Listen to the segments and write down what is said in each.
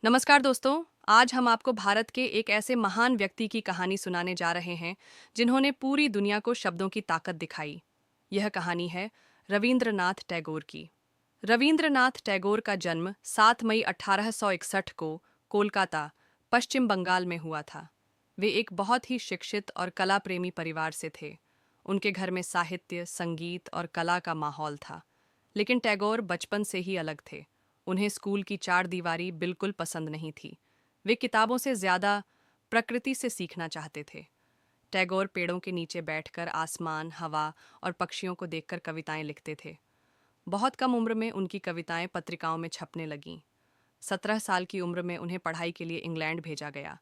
नमस्कार दोस्तों। आज हम आपको भारत के एक ऐसे महान व्यक्ति की कहानी सुनाने जा रहे हैं जिन्होंने पूरी दुनिया को शब्दों की ताकत दिखाई। यह कहानी है रविंद्रनाथ टैगोर की। रविंद्रनाथ टैगोर का जन्म 7 मई 1861 को कोलकाता, पश्चिम बंगाल में हुआ था। वे एक बहुत ही शिक्षित और कला प्रेमी परिवार से थे। उनके घर में साहित्य, संगीत और कला का माहौल था। लेकिन टैगोर बचपन से ही अलग थे। उन्हें स्कूल की चार दीवारी बिल्कुल पसंद नहीं थी। वे किताबों से ज्यादा प्रकृति से सीखना चाहते थे। टैगोर पेड़ों के नीचे बैठकर आसमान, हवा और पक्षियों को देखकर कविताएं लिखते थे। बहुत कम उम्र में उनकी कविताएं पत्रिकाओं में छपने लगीं। 17 साल की उम्र में उन्हें पढ़ाई के लिए इंग्लैंड भेजा गया,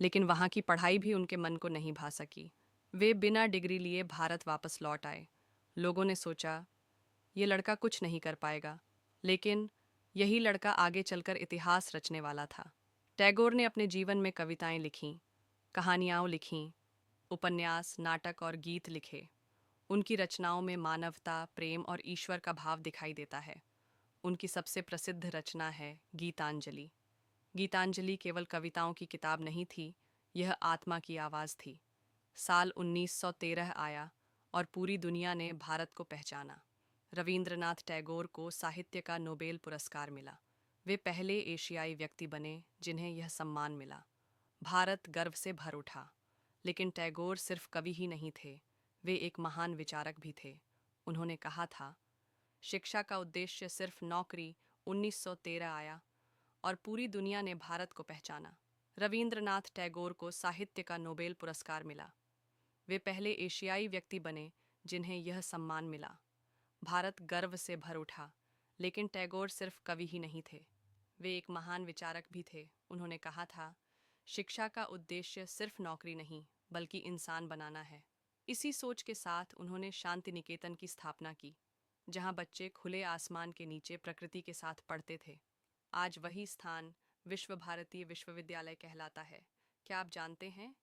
लेकिन वहां की पढ़ाई भी उनके मन को नहीं भा सकी। वे बिना डिग्री लिए भारत वापस लौट आए। लोगों ने सोचा, ये लड़का कुछ नहीं कर पाएगा, लेकिन यही लड़का आगे चलकर इतिहास रचने वाला था। टैगोर ने अपने जीवन में कविताएं लिखीं, कहानियाँ लिखीं, उपन्यास, नाटक और गीत लिखे। उनकी रचनाओं में मानवता, प्रेम और ईश्वर का भाव दिखाई देता है। उनकी सबसे प्रसिद्ध रचना है गीतांजलि। गीतांजलि केवल कविताओं की किताब नहीं थी, यह आत्मा की आवाज़ थी। साल 1913 आया और पूरी दुनिया ने भारत को पहचाना। रविंद्रनाथ टैगोर को साहित्य का नोबेल पुरस्कार मिला। वे पहले एशियाई व्यक्ति बने जिन्हें यह सम्मान मिला। भारत गर्व से भर उठा। लेकिन टैगोर सिर्फ कवि ही नहीं थे, वे एक महान विचारक भी थे। उन्होंने कहा था, शिक्षा का उद्देश्य सिर्फ नौकरी। 1913 आया और पूरी दुनिया ने भारत को पहचाना। रविंद्रनाथ टैगोर को साहित्य का नोबेल पुरस्कार मिला। वे पहले एशियाई व्यक्ति बने जिन्हें यह सम्मान मिला। भारत गर्व से भर उठा। लेकिन टैगोर सिर्फ कवि ही नहीं थे, वे एक महान विचारक भी थे। उन्होंने कहा था, शिक्षा का उद्देश्य सिर्फ नौकरी नहीं, बल्कि इंसान बनाना है। इसी सोच के साथ उन्होंने शांति निकेतन की स्थापना की, जहां बच्चे खुले आसमान के नीचे प्रकृति के साथ पढ़ते थे। आज वही स्थान विश्व भारती विश्वविद्यालय कहलाता है। क्या आप जानते हैं,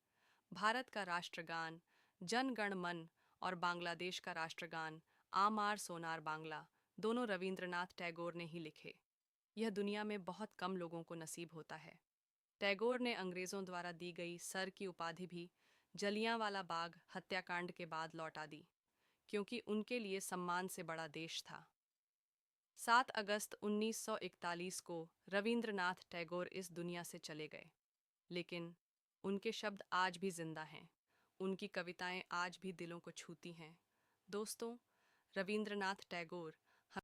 भारत का राष्ट्रगान जन गण मन और बांग्लादेश का राष्ट्रगान आमार सोनार बांग्ला दोनों रविंद्रनाथ टैगोर ने ही लिखे। यह दुनिया में बहुत कम लोगों को नसीब होता है। टैगोर ने अंग्रेजों द्वारा दी गई सर की उपाधि भी जलियांवाला बाग हत्याकांड के बाद लौटा दी, क्योंकि उनके लिए सम्मान से बड़ा देश था। 7 अगस्त 1941 को रविंद्रनाथ टैगोर इस दुनिया से चले गए, लेकिन उनके शब्द आज भी जिंदा हैं। उनकी कविताएं आज भी दिलों को छूती हैं। दोस्तों, रविंद्रनाथ टैगोर